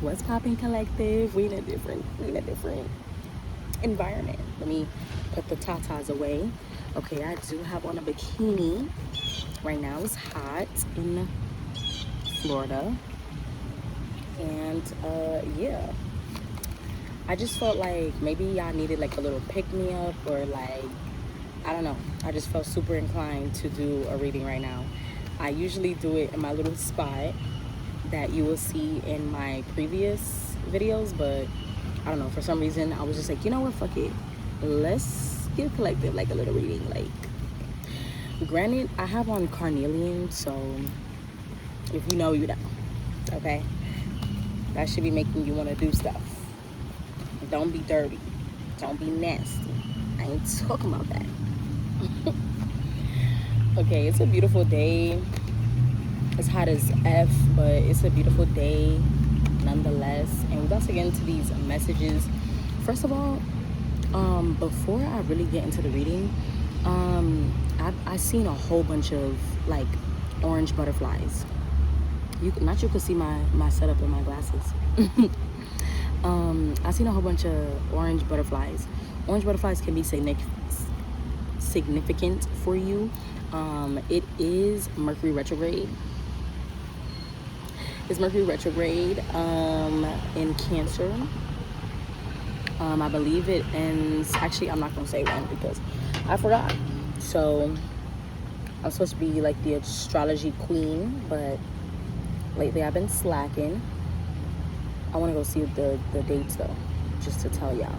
What's popping, collective? We in a different environment. Let me put the tatas away. Okay, I do have on a bikini. Right now it's hot in Florida. And yeah. I just felt like maybe y'all needed like a little pick-me-up, or like, I don't know. I just felt super inclined to do a reading right now. I usually do it in my little spot that you will see in my previous videos, but I don't know, for some reason I was just like, you know what, fuck it, let's give collective like a little reading. Like, granted, I have on carnelian, so if you know, you know. Okay, that should be making you want to do stuff. Don't be dirty, don't be nasty. I ain't talking about that. Okay, it's a beautiful day. It's hot as F, but it's a beautiful day nonetheless. And we're about to get into these messages. First of all, before I really get into the reading, I seen a whole bunch of like orange butterflies. You could see my setup in my glasses. I seen a whole bunch of orange butterflies. Orange butterflies can be significant for you. It is Mercury retrograde. It's Mercury retrograde in Cancer. I believe it ends, actually I'm not gonna say when because I forgot. So I'm supposed to be like the astrology queen, but lately I've been slacking. I want to go see the dates though, just to tell y'all.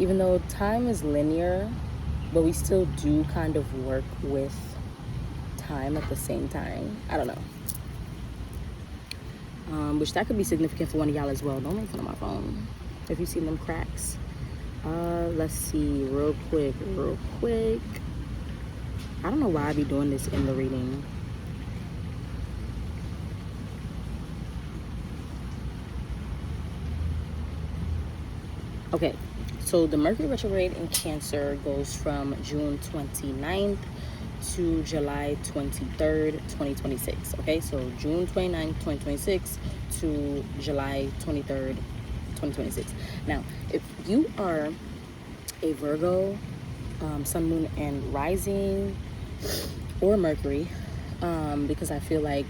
Even though time is linear, but we still do kind of work with time at the same time. I don't know. Which that could be significant for one of y'all as well. Don't make fun of my phone if you see them cracks. Let's see real quick. I don't know why I be doing this in the reading. Okay, so the Mercury retrograde in Cancer goes from June 29th to July 23rd, 2026. Okay, so June 29th, 2026 to July 23rd, 2026. Now, if you are a Virgo, Sun, Moon, and Rising, or Mercury, because I feel like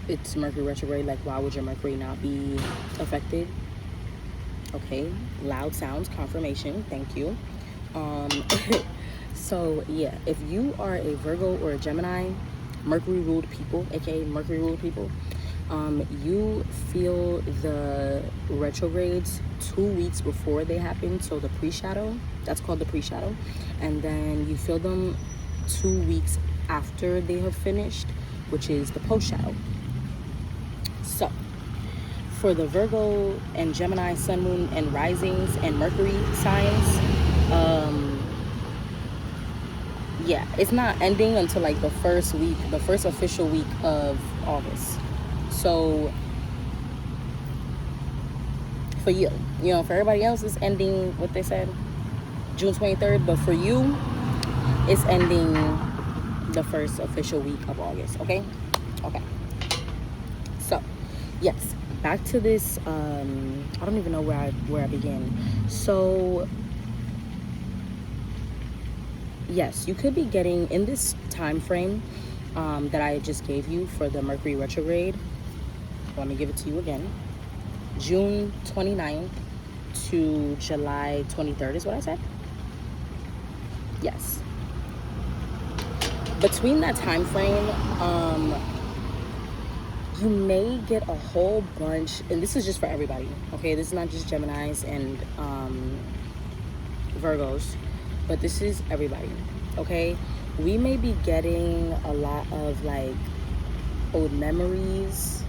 it's Mercury retrograde, like why would your Mercury not be affected? Okay, loud sounds, confirmation, thank you. So yeah, if you are a Virgo or a Gemini, Mercury ruled people, aka Mercury ruled people, you feel the retrogrades 2 weeks before they happen. So the pre-shadow, that's called the pre-shadow, and then you feel them 2 weeks after they have finished, which is the post-shadow. So for the Virgo and Gemini, Sun, Moon, and Risings, and Mercury signs, yeah, it's not ending until like the first official week of August. So for you, for everybody else, it's ending, what they said, June 23rd, but for you, it's ending the first official week of August, okay? Okay. So, yes, back to this, I don't even know where I begin. So, yes, you could be getting in this time frame that I just gave you for the Mercury retrograde. Let me give it to you again. June 29th to July 23rd is what I said? Yes. Between that time frame, you may get a whole bunch, and this is just for everybody, okay? This is not just Geminis and Virgos, but this is everybody, okay? We may be getting a lot of like old memories,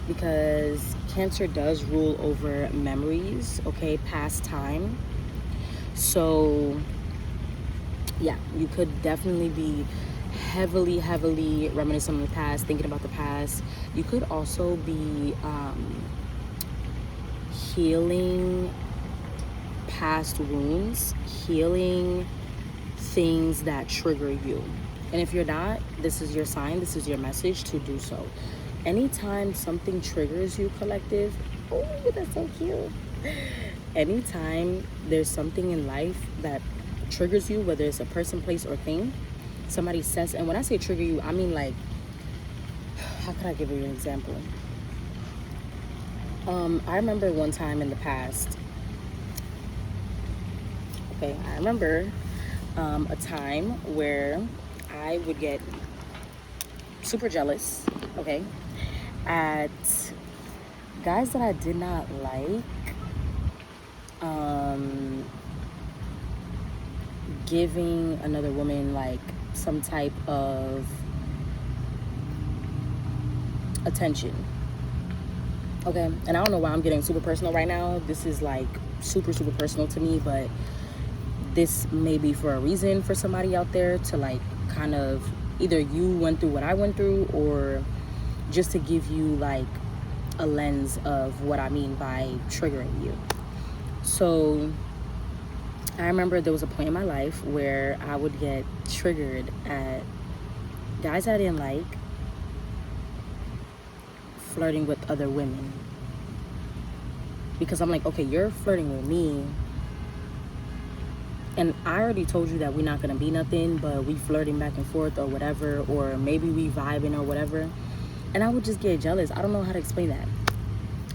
because Cancer does rule over memories, okay, past time. So yeah, you could definitely be heavily reminiscing on the past, thinking about the past. You could also be healing past wounds, healing things that trigger you. And if you're not, this is your sign, this is your message to do so. anytime something triggers you, collective, oh, that's so cute. Anytime there's something in life that triggers you, whether it's a person, place, or thing, somebody says, and when I say trigger you, I mean like, how could I give you an example? I remember one time in the past, okay, I remember a time where I would get super jealous, okay, at guys that I did not like, giving another woman like some type of attention, okay. And I don't know why I'm getting super personal right now. This is like super personal to me, but this may be for a reason for somebody out there to like kind of, either you went through what I went through, or just to give you like a lens of what I mean by triggering you. So I remember there was a point in my life where I would get triggered at guys I didn't like flirting with other women, because I'm like, okay, you're flirting with me, and I already told you that we're not gonna be nothing, but we flirting back and forth or whatever, or maybe we vibing or whatever. And I would just get jealous. I don't know how to explain that,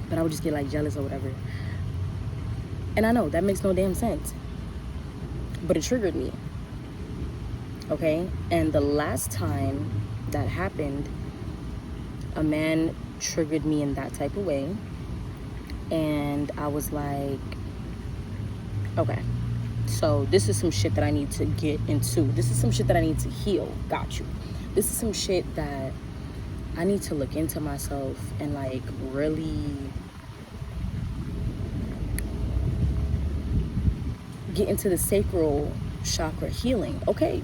but I would just get like jealous or whatever. And I know that makes no damn sense, but it triggered me, okay. And the last time that happened, a man triggered me in that type of way, and I was like, okay, so this is some shit that I need to get into. This is some shit that I need to heal. Got you. This is some shit that I need to look into myself and like really get into the sacral chakra healing. Okay,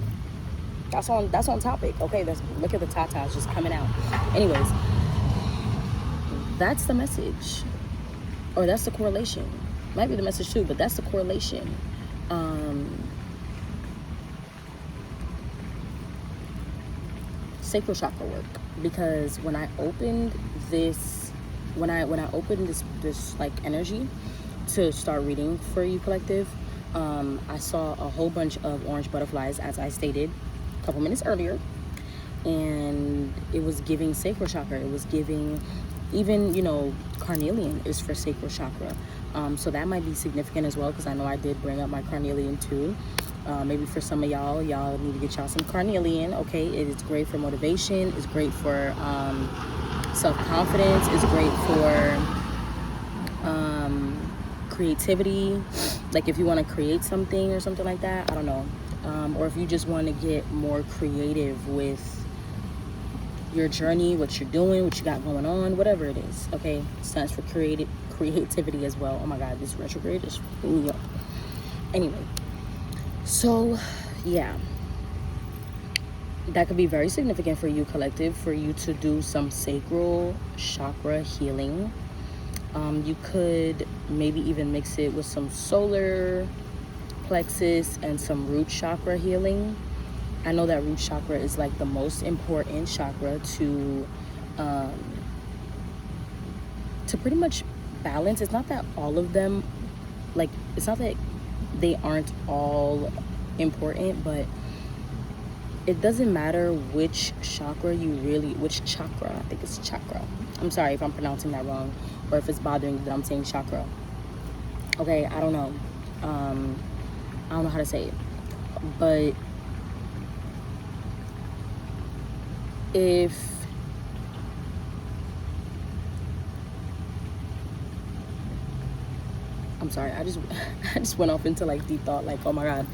that's on topic. Okay, look at the tatas just coming out. Anyways, that's the message, or that's the correlation. Might be the message too, but that's the correlation. Sacral chakra work, because when I opened this, when I opened this like energy to start reading for you, collective, I saw a whole bunch of orange butterflies, as I stated a couple minutes earlier, and it was giving sacral chakra. It was giving, even, you know, carnelian is for sacral chakra, so that might be significant as well, because I know I did bring up my carnelian too. Maybe for some of y'all need to get y'all some carnelian, okay. It is great for motivation. It's great for self-confidence. It's great for creativity, like if you want to create something or something like that, I don't know, or if you just want to get more creative with your journey, what you're doing, what you got going on, whatever it is, okay. It stands for creativity as well. Oh my god, this retrograde is fucking me up. Anyway, so yeah, that could be very significant for you, collective, for you to do some sacral chakra healing. You could maybe even mix it with some solar plexus and some root chakra healing. I know that root chakra is like the most important chakra to pretty much balance. It's not that all of them, like, it's not that they aren't all important, but it doesn't matter which chakra which chakra, I think it's chakra. I'm sorry if I'm pronouncing that wrong, or if it's bothering you that I'm saying chakra. Okay, I don't know. I don't know how to say it, but if I'm sorry, I just went off into like deep thought, like, oh my god.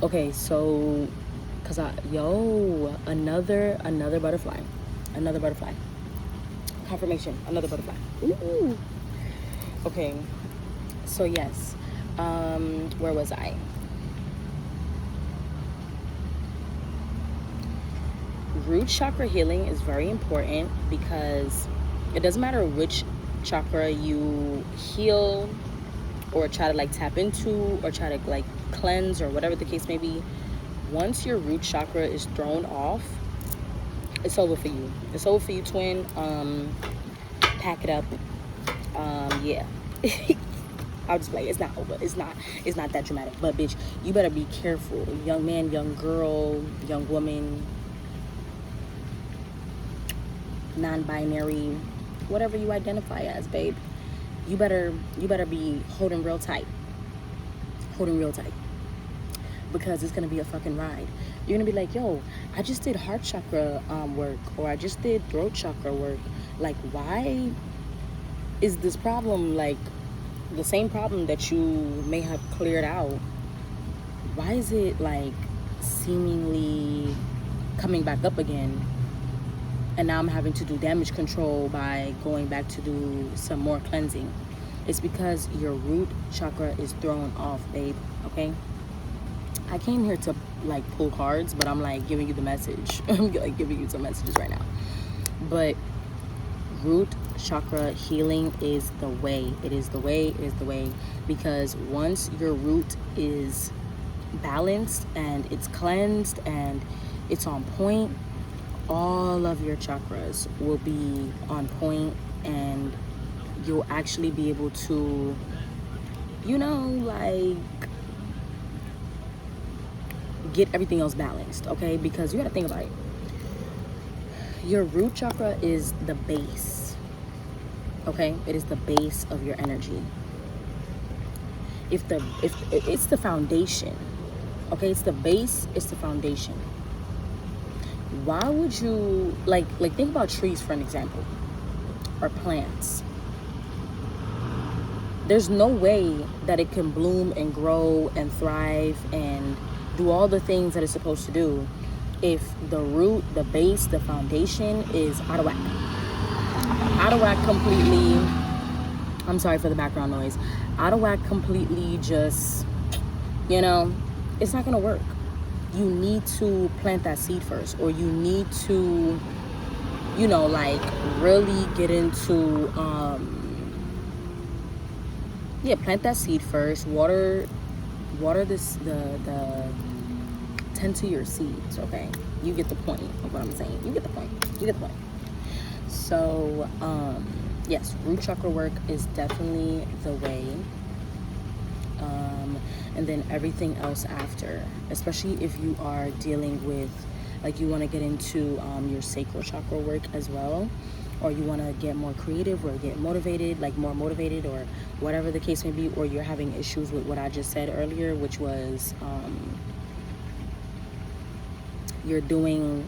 Okay, so cause another butterfly, confirmation, another butterfly. Ooh. Okay, so yes, where was I? Root chakra healing is very important, because it doesn't matter which chakra you heal or try to like tap into or try to like cleanse or whatever the case may be. Once your root chakra is thrown off, It's over for you. It's over for you, twin. Pack it up. Yeah. I'll just play. It's not over. It's not that dramatic. But bitch, you better be careful. Young man, young girl, young woman, non-binary, whatever you identify as, babe. You better be holding real tight. Holding real tight. Because it's gonna be a fucking ride. You're gonna be like, yo, I just did heart chakra work, or I just did throat chakra work. Like, why is this problem like the same problem that you may have cleared out? Why is it like seemingly coming back up again? And now I'm having to do damage control by going back to do some more cleansing. It's because your root chakra is thrown off, babe, okay? I came here to like pull cards, but I'm like giving you the message. I'm like giving you some messages right now. But root chakra healing is the way. It is the way. It is the way. Because once your root is balanced and it's cleansed and it's on point, all of your chakras will be on point, and you'll actually be able to, you know, like get everything else balanced, okay? Because you gotta think about it. Your root chakra is the base, okay? It is the base of your energy. If it's the foundation, okay? It's the base, it's the foundation. Why would you like think about trees for an example, or plants? There's no way that it can bloom and grow and thrive and do all the things that it's supposed to do if the root, the base, the foundation is out of whack. Out of whack completely. I'm sorry for the background noise. Out of whack completely, just, you know, it's not gonna work. You need to plant that seed first, or you need to, you know, like really get into, plant that seed first. Water this, tend to your seeds, okay? You get the point of what I'm saying. You get the point. So, yes, root chakra work is definitely the way. And then everything else after, especially if you are dealing with, like, you want to get into your sacral chakra work as well, or you want to get more creative or get motivated, like more motivated, or whatever the case may be, or you're having issues with what I just said earlier, which was you're doing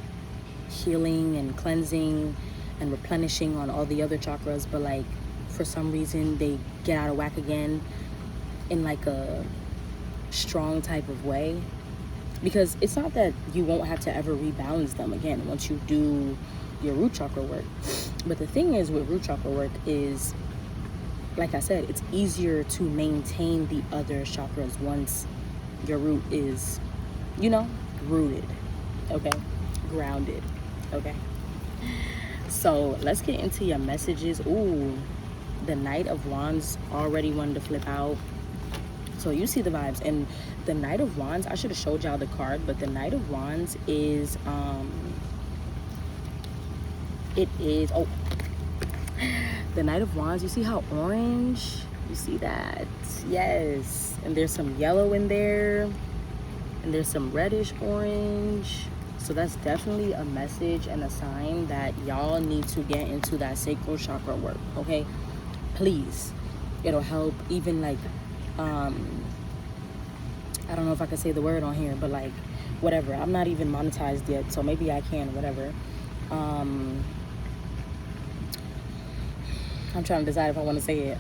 healing and cleansing and replenishing on all the other chakras, but like for some reason they get out of whack again in like a strong type of way. Because it's not that you won't have to ever rebalance them again once you do your root chakra work. But the thing is with root chakra work is, like I said, it's easier to maintain the other chakras once your root is, you know, rooted, okay? Grounded, okay? So let's get into your messages. Ooh, the Knight of Wands already wanted to flip out. So you see the vibes. And the Knight of Wands, I should have showed y'all the card, but the Knight of Wands is the Knight of Wands, you see how orange? You see that? Yes. And there's some yellow in there, and there's some reddish orange. So that's definitely a message and a sign that y'all need to get into that sacral chakra work, okay? Please. It'll help. Even like I don't know if I can say the word on here, but like whatever. I'm not even monetized yet, so maybe I can, whatever. I'm trying to decide if I want to say it.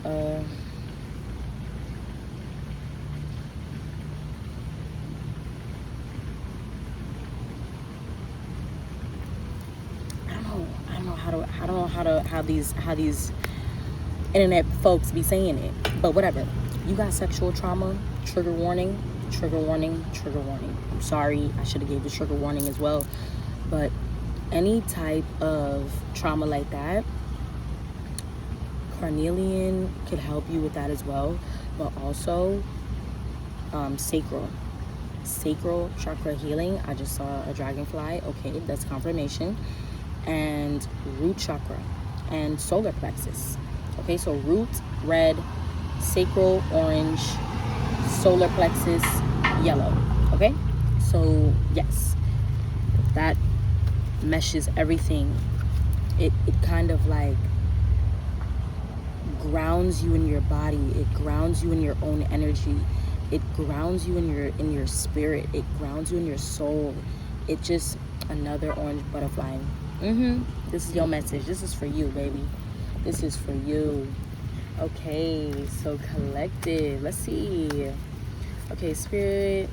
I don't know how these internet folks be saying it, but whatever. You got sexual trauma, trigger warning, trigger warning, trigger warning. I'm sorry, I should have gave the trigger warning as well. But any type of trauma like that, carnelian could help you with that as well. But also sacral chakra healing. I just saw a dragonfly. Okay, that's confirmation. and root chakra and solar plexus. Okay, so root, red, sacral, orange, solar plexus, yellow. Okay, so yes, that meshes everything. It kind of like grounds you in your body. It grounds you in your own energy. It grounds you in your spirit. It grounds you in your soul. It just another orange butterfly. This is your message. This is for you, baby. This is for you. Okay, so collective. Let's see. Okay, spirit,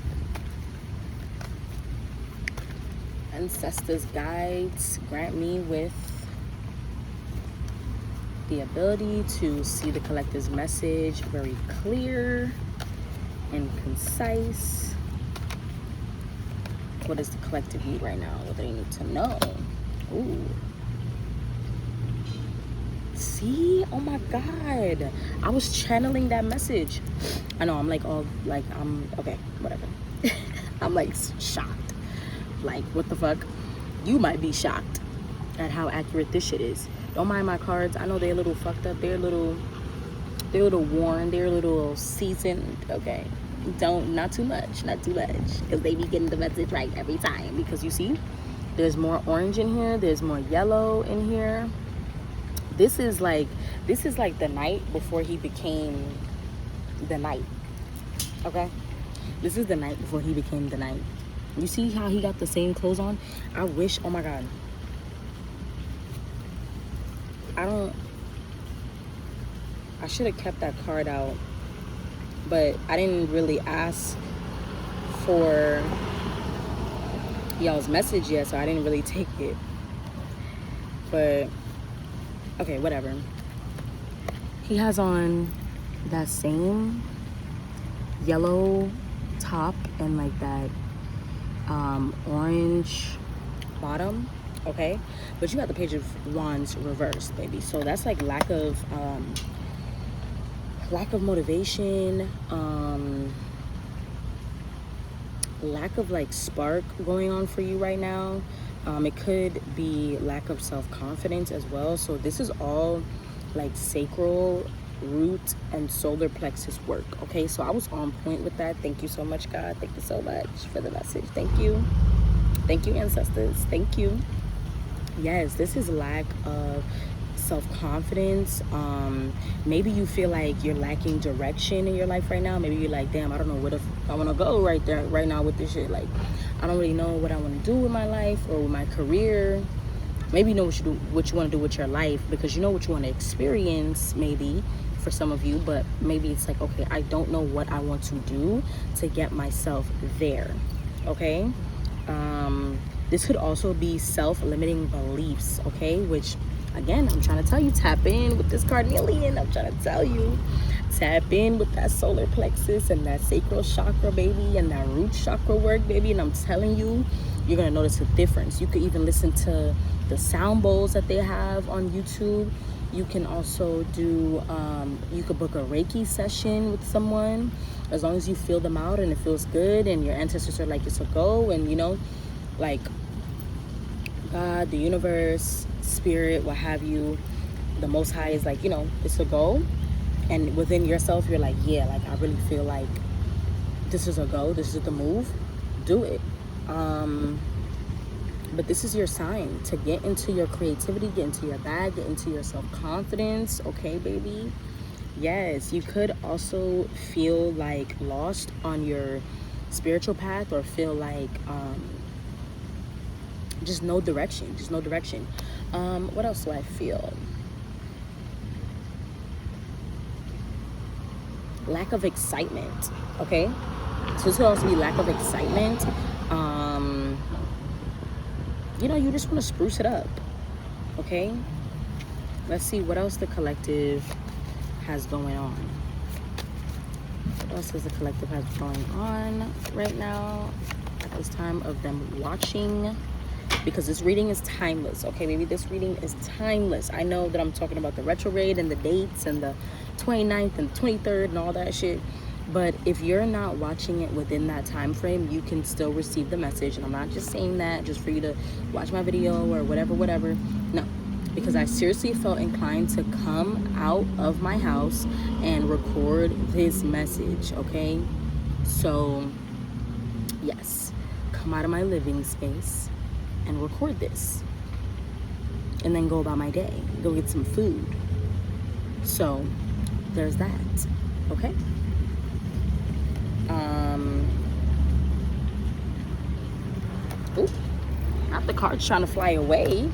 ancestors, guides, grant me with the ability to see the collective's message very clear and concise. What does the collective need right now? What do they need to know? Ooh. See? Oh my God. I was channeling that message. I know, I'm like, oh, like, I'm, okay, whatever. I'm like shocked. Like, what the fuck? You might be shocked at how accurate this shit is. Don't mind my cards. I know they're a little fucked up. They're a little worn. They're a little seasoned. Okay. Not too much. Because they be getting the message right every time. Because you see, there's more orange in here. There's more yellow in here. This is like the night before he became the night. Okay? This is the night before he became the night. You see how he got the same clothes on? I wish, oh my God. I should have kept that card out, but I didn't really ask for y'all's message yet, so I didn't really take it. But, okay, whatever. He has on that same yellow top and like that orange bottom, okay? But you got the Page of Wands reversed, baby. So that's like lack of motivation, lack of like spark going on for you right now. It could be lack of self-confidence as well. So this is all like sacral, root, and solar plexus work. Okay, so I was on point with that. Thank you so much, God. Thank you so much for the message. Thank you, ancestors. Thank you. Yes, this is lack of self-confidence. Maybe you feel like you're lacking direction in your life right now. Maybe you're like, damn, I don't know where I want to go right now with this shit. Like, I don't really know what I want to do with my life or with my career. Maybe you know what you want to do with your life, because you know what you want to experience, maybe for some of you, but maybe it's like, okay, I don't know what I want to do to get myself there. Okay, this could also be self-limiting beliefs, okay, which again, I'm trying to tell you, tap in with this carnelian. I'm trying to tell you, tap in with that solar plexus and that sacral chakra, baby, and that root chakra work, baby. And I'm telling you, you're gonna notice a difference. You could even listen to the sound bowls that they have on YouTube. You can also do, you could book a Reiki session with someone, as long as you feel them out and it feels good and your ancestors are like, it's a go, and you know, like God, the universe, spirit, what have you, the Most High is like, you know, it's a go. And within yourself, you're like, yeah, like I really feel like this is a go, this is the move, do it. But this is your sign to get into your creativity, get into your bag, get into your self-confidence, okay, baby? Yes, you could also feel like lost on your spiritual path, or feel like just no direction. What else do I feel? Lack of excitement, okay? So this could also be lack of excitement. You know, you just want to spruce it up, okay? Let's see what else the collective has going on. What else does the collective have going on right now at this time of them watching? Because this reading is timeless, okay, baby? This reading is timeless. I know that I'm talking about the retrograde and the dates and the 29th and 23rd and all that shit, But if you're not watching it within that time frame, you can still receive the message. And I'm not just saying that just for you to watch my video or whatever. No, because I seriously felt inclined to come out of my house and record this message, okay? So, yes, come out of my living space and record this. And then go about my day, go get some food. So, there's that, okay? Ooh, not the cards trying to fly away.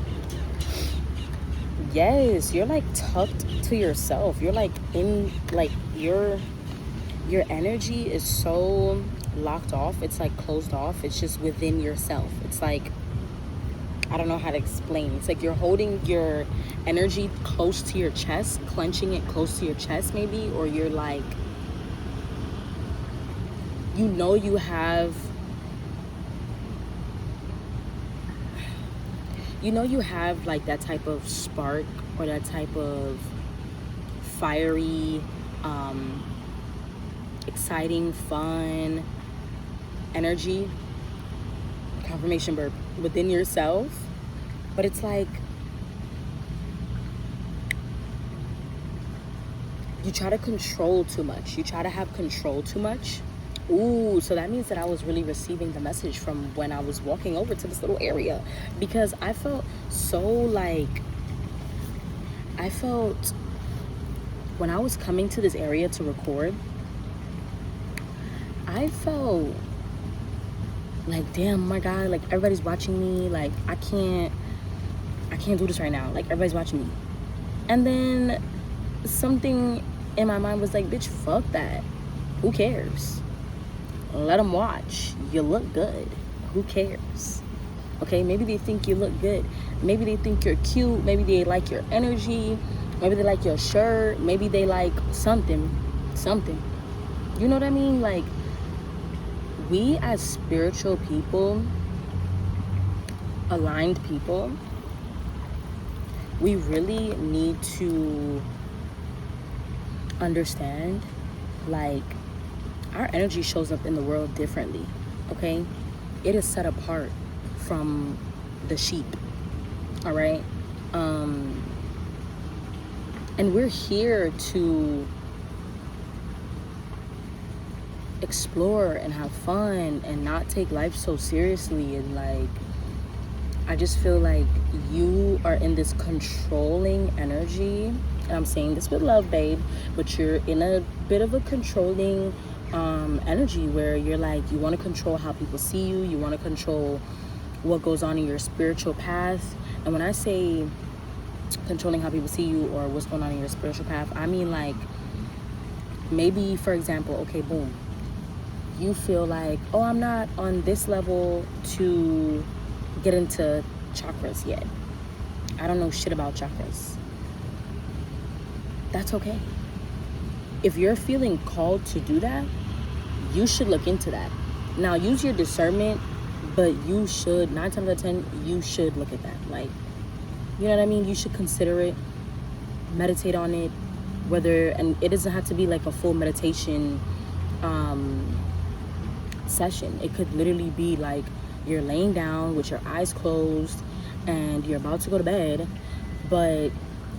Yes, you're like tucked to yourself. You're like in, like your energy is so locked off. It's like closed off. It's just within yourself. It's like, I don't know how to explain. It's like you're holding your energy close to your chest, clenching it close to your chest maybe, or you're like, you know, you have like that type of spark or that type of fiery, exciting, fun energy, confirmation burp, within yourself. But it's like you try to control too much. You try to have control too much. Ooh, so that means that I was really receiving the message from when I was walking over to this little area, because I felt so like, when I was coming to this area to record, I felt like, damn, my God, like everybody's watching me, like I can't do this right now, like everybody's watching me. And then something in my mind was like, bitch, fuck that, who cares? Let them watch. You look good. Who cares? Okay, maybe they think you look good. Maybe they think you're cute. Maybe they like your energy. Maybe they like your shirt. Maybe they like something. You know what I mean? Like, we as spiritual people, aligned people, we really need to understand, like, our energy shows up in the world differently, okay? It is set apart from the sheep, all right? And we're here to explore and have fun and not take life so seriously. And like, I just feel like you are in this controlling energy, and I'm saying this with love, babe, but you're in a bit of a controlling energy where you're like, you want to control how people see you, you want to control what goes on in your spiritual path. And when I say controlling how people see you or what's going on in your spiritual path, I mean like, maybe for example, okay, boom, you feel like, oh, I'm not on this level to get into chakras yet, I don't know shit about chakras. That's okay. If you're feeling called to do that, you should look into that. Now, use your discernment, but you should, 9 times out of 10, you should look at that. Like, you know what I mean? You should consider it, meditate on it, and it doesn't have to be like a full meditation session. It could literally be like you're laying down with your eyes closed and you're about to go to bed, but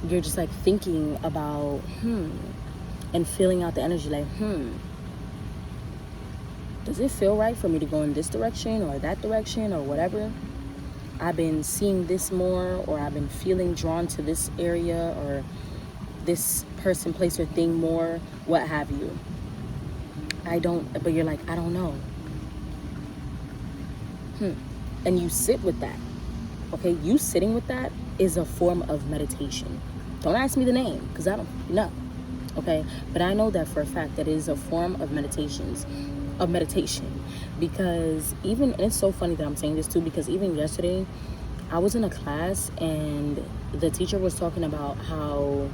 you're just like thinking about, and feeling out the energy like, does it feel right for me to go in this direction or that direction or whatever? I've been seeing this more, or I've been feeling drawn to this area or this person, place, or thing more, what have you. But you're like, I don't know. And you sit with that. Okay, you sitting with that is a form of meditation. Don't ask me the name, because I don't know. Okay, but I know that for a fact that it is a form of meditation, because and it's so funny that I'm saying this too, because even yesterday I was in a class and the teacher was talking about how,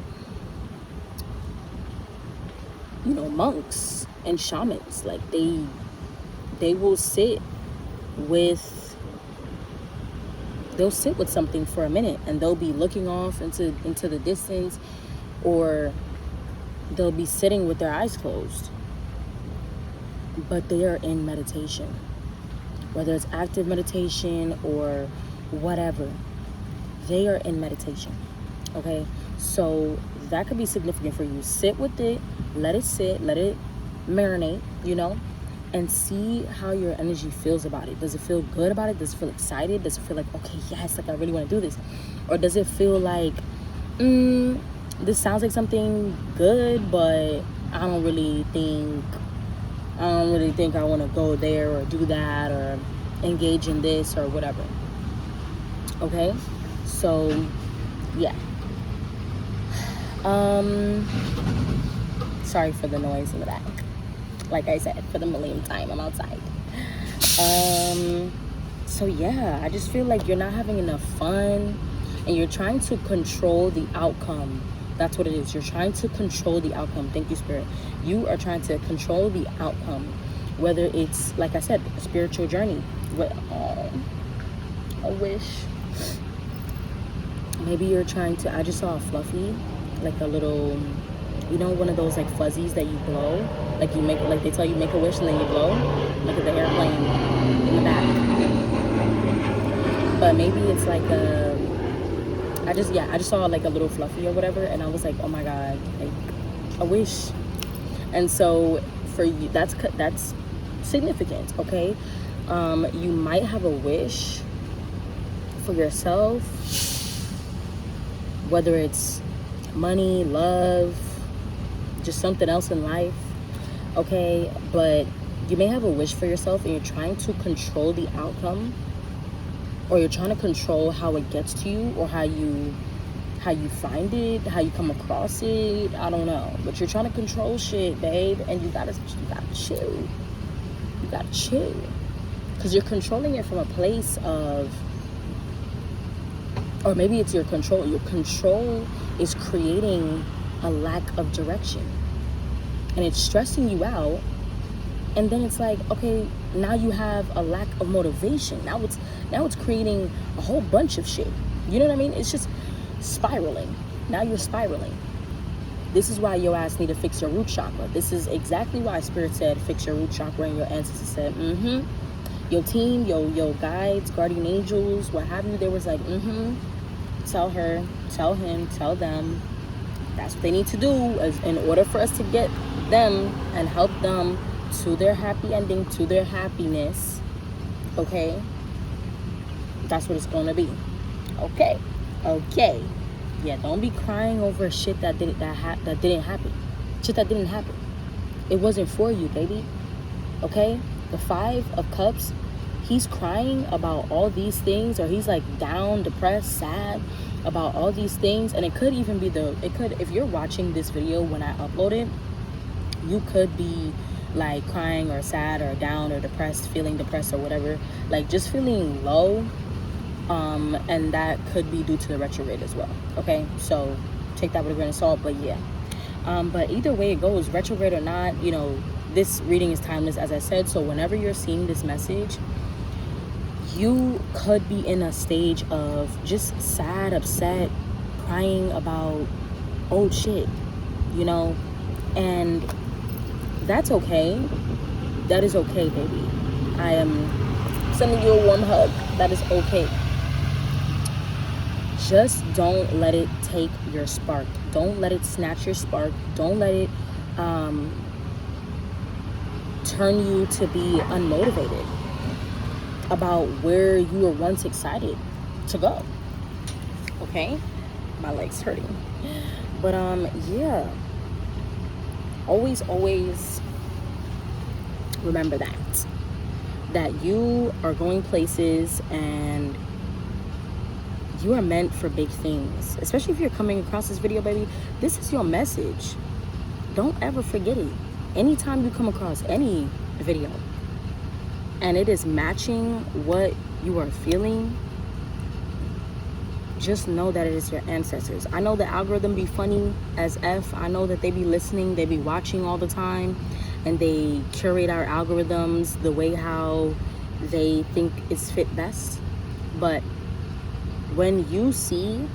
you know, monks and shamans, like they will sit with something for a minute, and they'll be looking off into the distance, or they'll be sitting with their eyes closed. but they are in meditation, whether it's active meditation or whatever. They are in meditation. Okay, so that could be significant for you. Sit with it, let it sit, let it marinate, you know, and see how your energy feels about it. Does it feel good about it? Does it feel excited? Does it feel like, okay, yes, like I really want to do this? Or does it feel like, this sounds like something good, but I don't really think I want to go there or do that or engage in this or whatever. Okay, so yeah. Sorry for the noise in the back. Like I said, for the millionth time, I'm outside. So yeah, I just feel like you're not having enough fun and you're trying to control the outcome. That's what it is. You're trying to control the outcome. Thank you, Spirit. You are trying to control the outcome, whether it's, like I said, a spiritual journey. I wish. Maybe you're trying to, I just saw a fluffy, like a little, you know, one of those like fuzzies that you blow, like you make, like they tell you make a wish and then you blow, like at the airplane in the back. But maybe it's like I just saw like a little fluffy or whatever, and I was like, oh my God, like a wish. And so for you, that's significant. Okay, you might have a wish for yourself, whether it's money, love, just something else in life. Okay, but you may have a wish for yourself and you're trying to control the outcome, or you're trying to control how it gets to you, or how you find it, how you come across it. I don't know, but you're trying to control shit, babe, and you gotta chill. You gotta chill, because you're controlling it from a place of, or maybe it's your control. Your control is creating a lack of direction, and it's stressing you out. And then it's like, okay, now you have a lack of motivation. Now it's creating a whole bunch of shit. You know what I mean? It's just spiraling. Now you're spiraling. This is why your ass need to fix your root chakra. This is exactly why Spirit said fix your root chakra, and your ancestors said, Your team, your guides, guardian angels, what have you, they was like, tell her, tell him, tell them. That's what they need to do in order for us to get them and help them to their happy ending, to their happiness. Okay, that's what it's gonna be. Okay. Yeah, don't be crying over shit that didn't happen. Shit that didn't happen. It wasn't for you, baby. Okay, the 5 of Cups, he's crying about all these things, or he's like down, depressed, sad about all these things. And it could even be if you're watching this video when I upload it, you could be like crying or sad or down or depressed, feeling depressed or whatever, like just feeling low, and that could be due to the retrograde as well. Okay, so take that with a grain of salt. But yeah, but either way it goes, retrograde or not, you know, this reading is timeless, as I said. So whenever you're seeing this message, you could be in a stage of just sad, upset, crying about old shit, you know, and that's okay. That is okay, baby. I am sending you a warm hug. That is okay. Just don't let it take your spark. Don't let it snatch your spark. Don't let it turn you to be unmotivated about where you were once excited to go. Okay? My leg's hurting. But yeah. Always remember that you are going places and you are meant for big things. Especially if you're coming across this video, baby, this is your message. Don't ever forget it. Anytime you come across any video and it is matching what you are feeling, just know that it is your ancestors. I know the algorithm be funny as F. I know that they be listening, they be watching all the time, and they curate our algorithms the way how they think is fit best. But when you see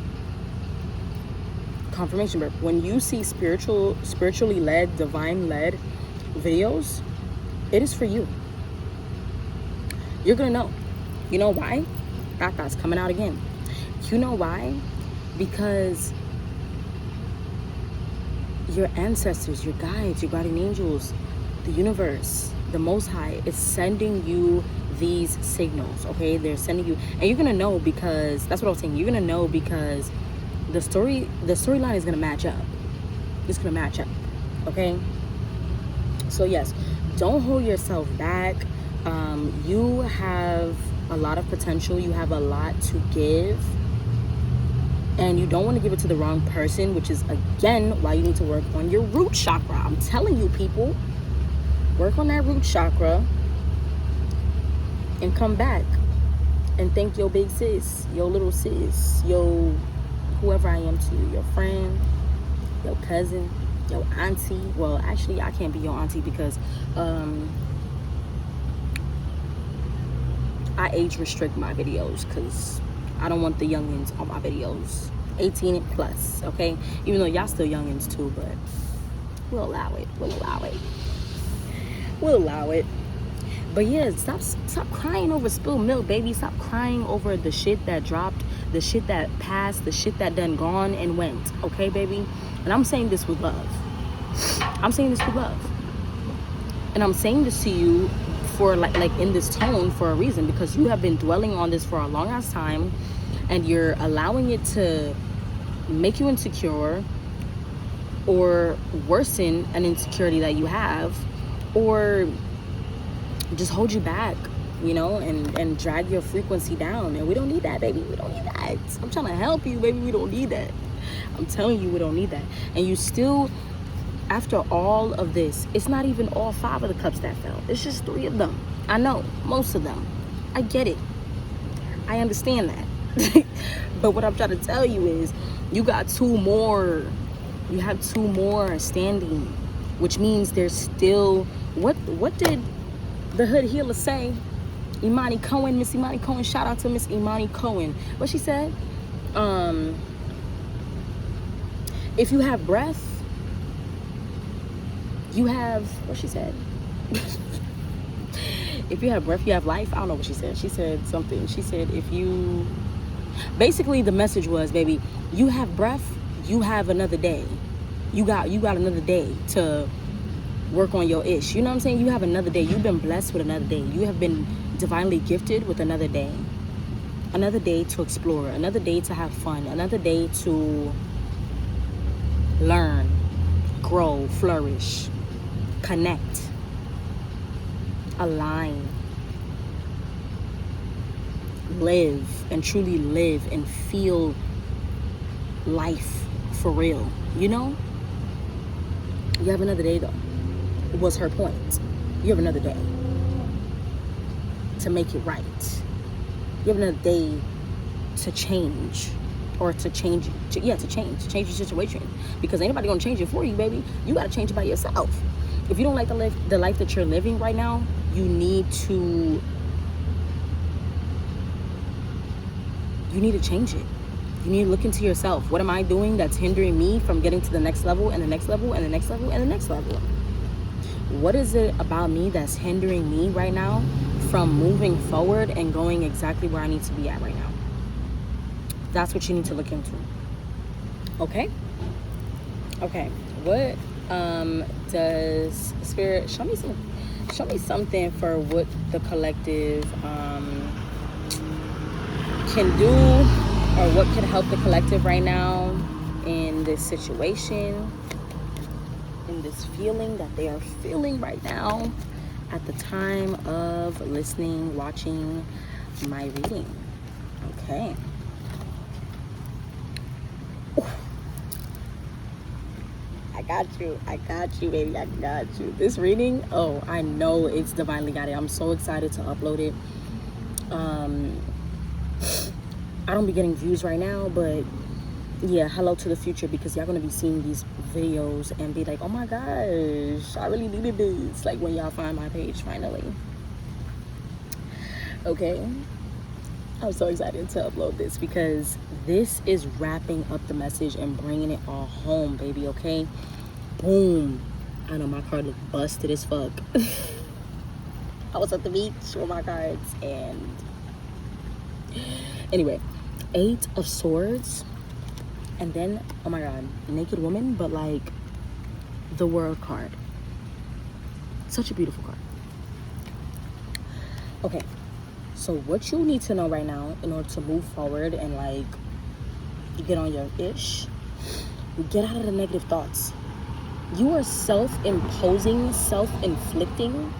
confirmation, when you see spiritually led, divine led videos, It is for you. You're gonna know. You know why? That's coming out again. You know why? Because your ancestors, your guides, your guardian angels, the universe, the Most High is sending you these signals, okay? They're sending you, and you're gonna know, because that's what I was saying. You're gonna know because the storyline is gonna match up. It's gonna match up, okay? So yes, don't hold yourself back. You have a lot of potential. You have a lot to give, and you don't want to give it to the wrong person, which is again why you need to work on your root chakra. I'm telling you, people, work on that root chakra and come back and thank your big sis, your little sis, your whoever I am to you, your friend, your cousin, your auntie. Well, actually, I can't be your auntie because I age restrict my videos because I don't want the youngins on my videos. 18 plus, okay? Even though y'all still youngins too, but we'll allow it. We'll allow it. We'll allow it. But yeah, stop crying over spilled milk, baby. Stop crying over the shit that dropped, the shit that passed, the shit that done gone and went, okay, baby? And I'm saying this with love. I'm saying this with love. And I'm saying this to you for like in this tone for a reason, because you have been dwelling on this for a long ass time, and you're allowing it to make you insecure or worsen an insecurity that you have, or just hold you back, you know, and drag your frequency down. And we don't need that, baby. We don't need that. I'm trying to help you, baby. We don't need that. I'm telling you, we don't need that. And you still, after all of this, it's not even all 5 of the cups that fell. It's just 3 of them. I know, most of them. I get it. I understand that. But what I'm trying to tell you is you got 2 more. You have 2 more standing, which means there's still, what did the hood healer say? Imani Cohen, Miss Imani Cohen, shout out to Miss Imani Cohen. What she said? If you have breath, you have, what she said? If you have breath, you have life. I don't know what she said. She said something. She said if you, basically the message was, baby, you have breath, you have another day. You got another day to work on your ish. You know what I'm saying? You have another day. You've been blessed with another day. You have been divinely gifted with another day. Another day to explore. Another day to have fun. Another day to learn, grow, flourish, connect, align, live, and truly live and feel life for real. You know? You have another day though. Was her point. You have another day to make it right. You have another day to change, or to change your situation, because ain't nobody gonna change it for you, baby. You gotta change it by yourself. If you don't like the life that you're living right now, you need to change it. You need to look into yourself. What am I doing that's hindering me from getting to the next level and the next level and the next level and the next level? What is it about me that's hindering me right now from moving forward and going exactly where I need to be at right now? That's what you need to look into. Okay? Okay. What does Spirit show me something for what the collective can do, or what can help the collective right now in this situation, in this feeling that they are feeling right now at the time of listening, watching my reading. Okay. I got you, baby. I got you. This reading, oh, I know it's divinely guided. I'm so excited to upload it. I don't be getting views right now, but yeah, hello to the future, because y'all gonna be seeing these videos and be like, oh my gosh, I really needed this, like when y'all find my page finally. Okay, I'm so excited to upload this, because this is wrapping up the message and bringing it all home, baby. Okay, boom. I know my card look busted as fuck. I was at the beach with my cards, and anyway, 8 of Swords, and then, oh my God, Naked Woman, but like the World card. Such a beautiful card. Okay, so what you need to know right now in order to move forward and like get on your ish, get out of the negative thoughts. You are self-imposing, self-inflicting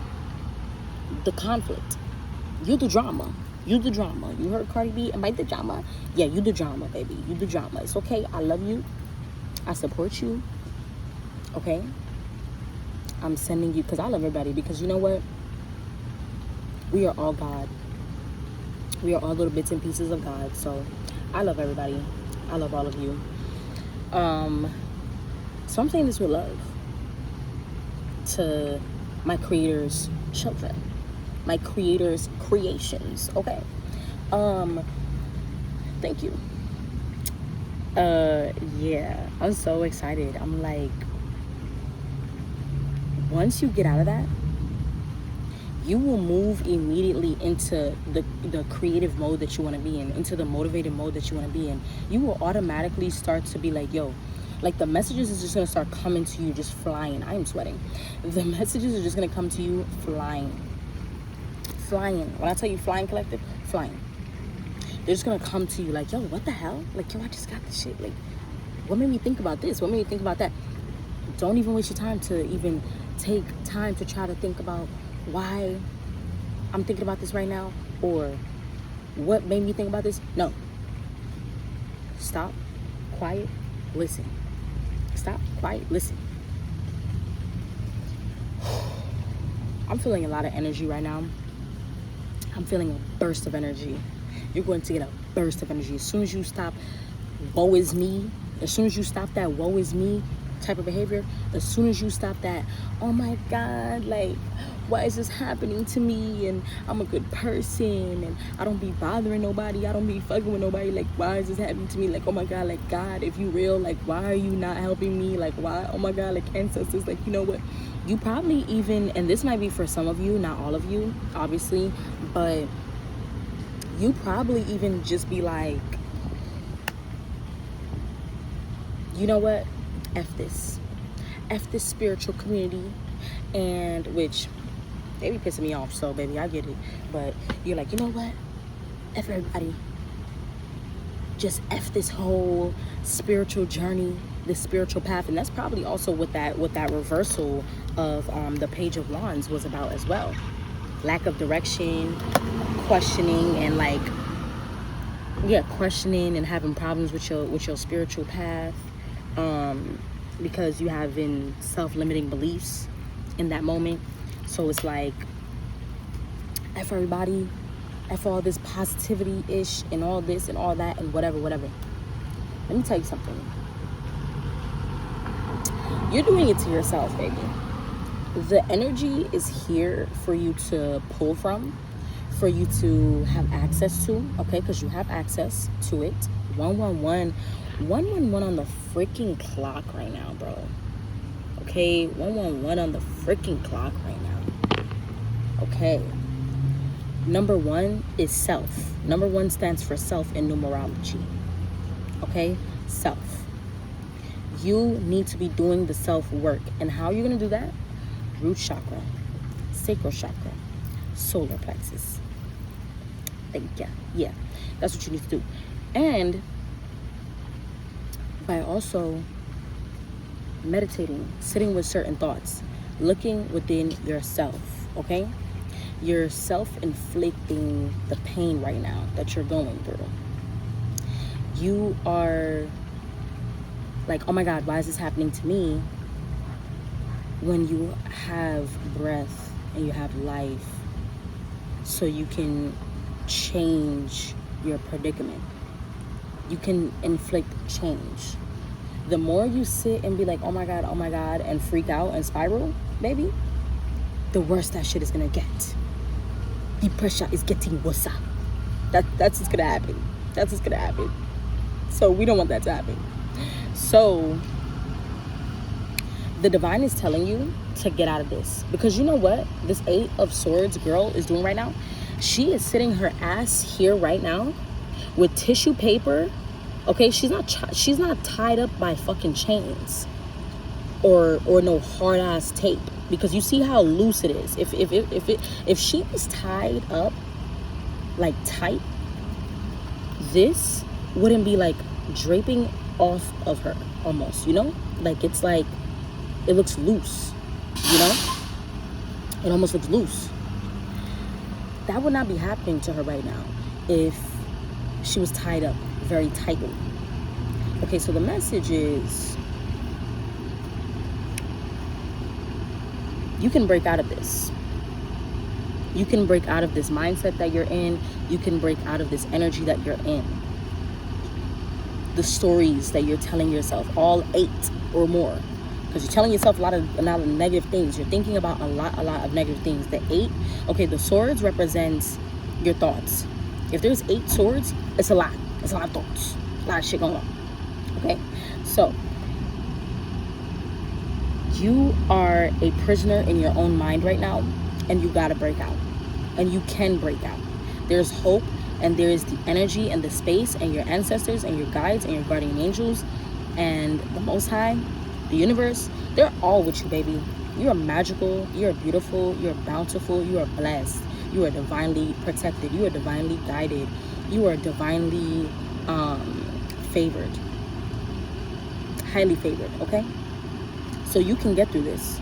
the conflict. You the drama. You the drama. You heard Cardi B, am I the drama? Yeah, you the drama, baby. You the drama. It's okay. I love you. I support you. Okay? I'm sending you, because I love everybody, because you know what? We are all God. We are all little bits and pieces of God. So I love everybody. I love all of you. So I'm saying this with love to my creator's children, my creator's creations. Okay. Thank you. Yeah, I'm so excited. I'm like, once you get out of that, you will move immediately into the creative mode that you want to be in, into the motivated mode that you want to be in. You will automatically start to be like, yo, like the messages is just going to start coming to you just flying. I am sweating. The messages are just going to come to you flying. When I tell you flying, collective, flying. They're just going to come to you like, yo, what the hell? Like, yo, I just got this shit. Like, what made me think about this? What made me think about that? Don't even waste your time to even take time to try to think about why I'm thinking about this right now, or what made me think about this. No. Stop, quiet, listen. Stop, quiet, listen. I'm feeling a lot of energy right now. I'm feeling a burst of energy. You're going to get a burst of energy. As soon as you stop woe is me, as soon as you stop that woe is me type of behavior, as soon as you stop that, oh my God, like, why is this happening to me, and I'm a good person, and I don't be bothering nobody, I don't be fucking with nobody, like, why is this happening to me? Like, oh my God, like, God, if you real, like, why are you not helping me? Like, why? Oh my God, like, ancestors, like, you know what? You probably even, and this might be for some of you, not all of you, obviously, but you probably even just be like, you know what? F this spiritual community, and which they be pissing me off, so baby, I get it, but you're like, you know what? F everybody. Just F this whole spiritual journey, this spiritual path. And that's probably also what that reversal of the Page of Wands was about as well. Lack of direction, questioning, and like, yeah, questioning and having problems with your spiritual path, because you have in self-limiting beliefs in that moment. So it's like, F everybody, F all this positivity-ish and all this and all that and whatever. Let me tell you something. You're doing it to yourself, baby. The energy is here for you to pull from, for you to have access to, okay? Because you have access to it. 111 on the freaking clock right now, bro. Okay, 111 on the freaking clock right now. Okay. Number 1 is self. Number 1 stands for self in numerology. Okay? Self. You need to be doing the self work. And how are you going to do that? Root chakra, sacral chakra, solar plexus. Thank you. Yeah, that's what you need to do. And by also meditating, sitting with certain thoughts, looking within yourself, okay? You're self-inflicting the pain right now that you're going through. You are like, oh my God, why is this happening to me? When you have breath and you have life, so you can change your predicament. You can inflict change. The more you sit and be like, oh my God, and freak out and spiral, baby, the worse that shit is gonna get. The pressure is getting worse. That's what's gonna happen. That's what's gonna happen. So we don't want that to happen. So the divine is telling you to get out of this. Because you know what this 8 of Swords girl is doing right now? She is sitting her ass here right now with tissue paper. Okay, she's not tied up by fucking chains or no hard ass tape, because you see how loose it is. If she was tied up like tight, this wouldn't be like draping off of her almost, you know? Like it's like it looks loose, you know? It almost looks loose. That would not be happening to her right now if she was tied up very tightly. Okay, so the message is you can break out of this. You can break out of this mindset that you're in. You can break out of this energy that you're in. The stories that you're telling yourself, all 8 or more. Because you're telling yourself a lot of negative things. You're thinking about a lot of negative things. The 8, okay, the swords represents your thoughts. If there's 8 swords, it's a lot. It's a lot of thoughts. A lot of shit going on. Okay? So, you are a prisoner in your own mind right now, and you gotta break out. And you can break out. There's hope, and there is the energy and the space, and your ancestors and your guides and your guardian angels and the Most High, the universe. They're all with you, baby. You are magical. You are beautiful. You are bountiful. You are blessed. You are divinely protected. You are divinely guided. You are divinely favored. Highly favored, okay? So you can get through this.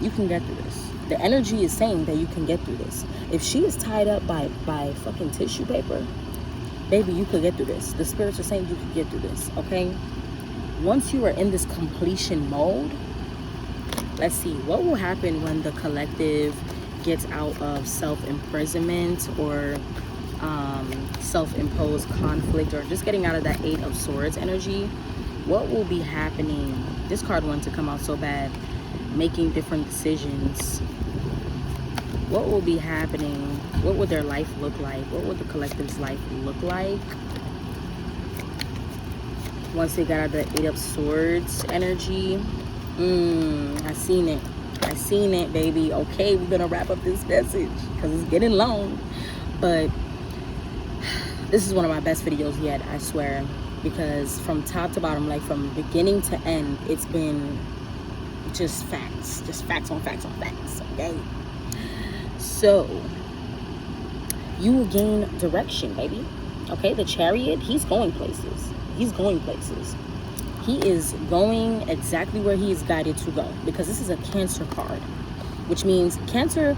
You can get through this. The energy is saying that you can get through this. If she is tied up by fucking tissue paper, baby, you could get through this. The spirits are saying you could get through this, okay? Once you are in this completion mode, let's see, what will happen when the collective gets out of self-imprisonment or self-imposed conflict, or just getting out of that 8 of Swords energy? What will be happening? This card wanted to come out so bad. Making different decisions. What will be happening? What would their life look like? What would the collective's life look like once they got out of the 8 of Swords energy? I seen it. I seen it, baby. Okay, we're gonna wrap up this message because it's getting long, but this is one of my best videos yet, I swear, because from top to bottom, like from beginning to end, it's been just facts on facts, okay? So you will gain direction, baby. Okay, the Chariot, he's going places. He is going exactly where he is guided to go, because this is a Cancer card, which means Cancer,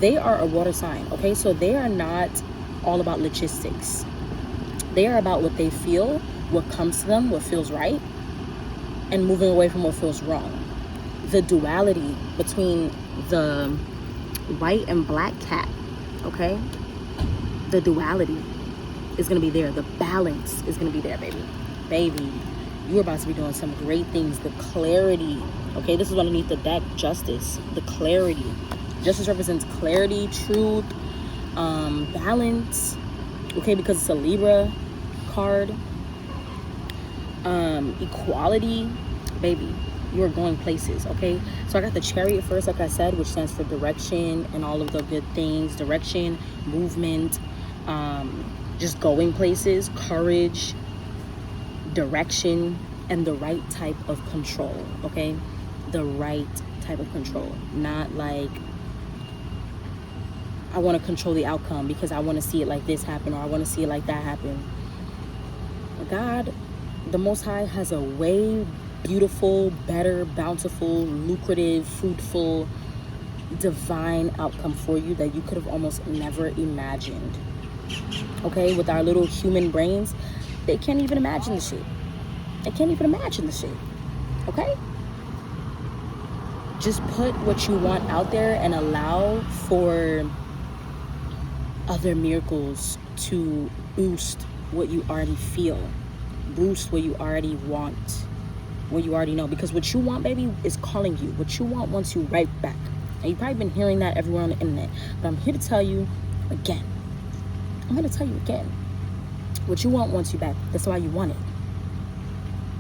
they are a water sign, okay? So they are not all about logistics. They are about what they feel, what comes to them, what feels right, and moving away from what feels wrong. The duality between the white and black cat, okay? The duality is going to be there. The balance is going to be there, baby. Baby, you're about to be doing some great things. The clarity, okay? This is underneath the deck, Justice. The clarity. Justice represents clarity, truth, balance, okay? Because it's a Libra card. Equality, baby. You are going places, okay? So I got the Chariot first, like I said, which stands for direction and all of the good things. Direction, movement, just going places, courage, direction, and the right type of control, okay? The right type of control. Not like, I want to control the outcome because I want to see it like this happen, or I want to see it like that happen. God, the Most High, has a way beautiful, better, bountiful, lucrative, fruitful, divine outcome for you that you could have almost never imagined. Okay, with our little human brains, they can't even imagine the shit. They can't even imagine the shit. Okay? Just put what you want out there and allow for other miracles to boost what you already feel, boost what you already want, what you already know. Because what you want, baby, is calling you. What you want wants you right back. And you've probably been hearing that everywhere on the internet, but I'm here to tell you again. I'm going to tell you again. What you want wants you back. That's why you want it.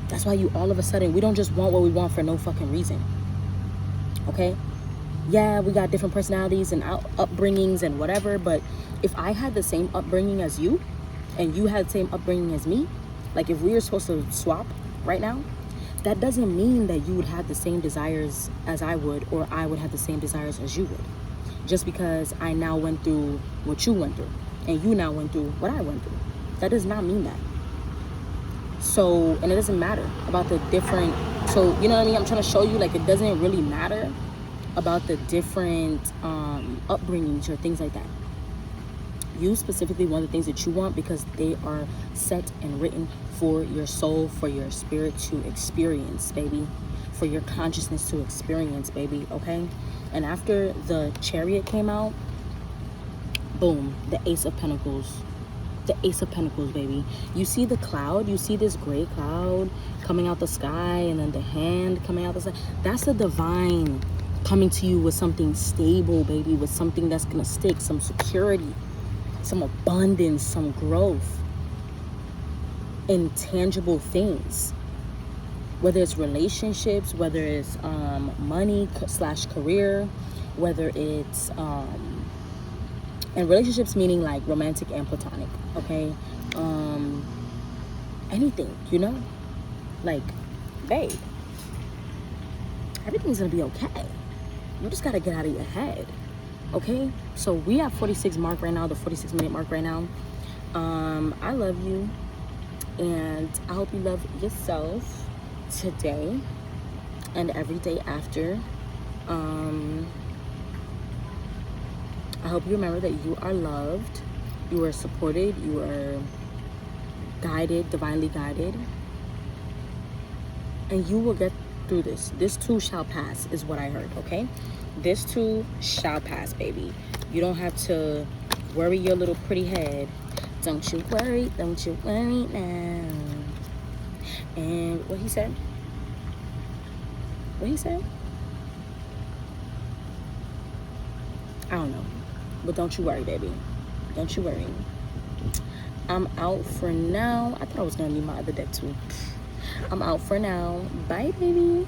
That's why you all of a sudden, we don't just want what we want for no fucking reason. Okay? Yeah, we got different personalities and upbringings and whatever, but if I had the same upbringing as you and you had the same upbringing as me, like if we were supposed to swap right now, that doesn't mean that you would have the same desires as I would, or I would have the same desires as you would. Just because I now went through what you went through and you now went through what I went through. That does not mean that. So, and it doesn't matter about the different, so you know what I mean? I'm trying to show you, like, it doesn't really matter about the different upbringings or things like that. You specifically want the things that you want because they are set and written for your soul, for your spirit to experience, baby. For your consciousness to experience, baby, okay? And after the Chariot came out, boom, the Ace of Pentacles. The Ace of Pentacles, baby. You see the cloud? You see this gray cloud coming out the sky, and then the hand coming out the sky? That's the divine coming to you with something stable, baby, with something that's gonna stick, some security, some abundance, some growth, intangible things. Whether it's relationships, whether it's money / career, whether it's and relationships meaning like romantic and platonic, okay? Anything, you know? Like, babe, everything's gonna be okay. You just gotta get out of your head, okay? So we have 46 mark right now, the 46-minute mark right now. I love you, and I hope you love yourself today and every day after. I hope you remember that you are loved, you are supported, you are guided, divinely guided, and you will get through this. This too shall pass is what I heard, okay? This too shall pass, baby. You don't have to worry your little pretty head. Don't you worry now. And what he said? What he said? I don't know. But don't you worry, baby. Don't you worry. I'm out for now. I thought I was going to need my other deck too. I'm out for now. Bye, baby.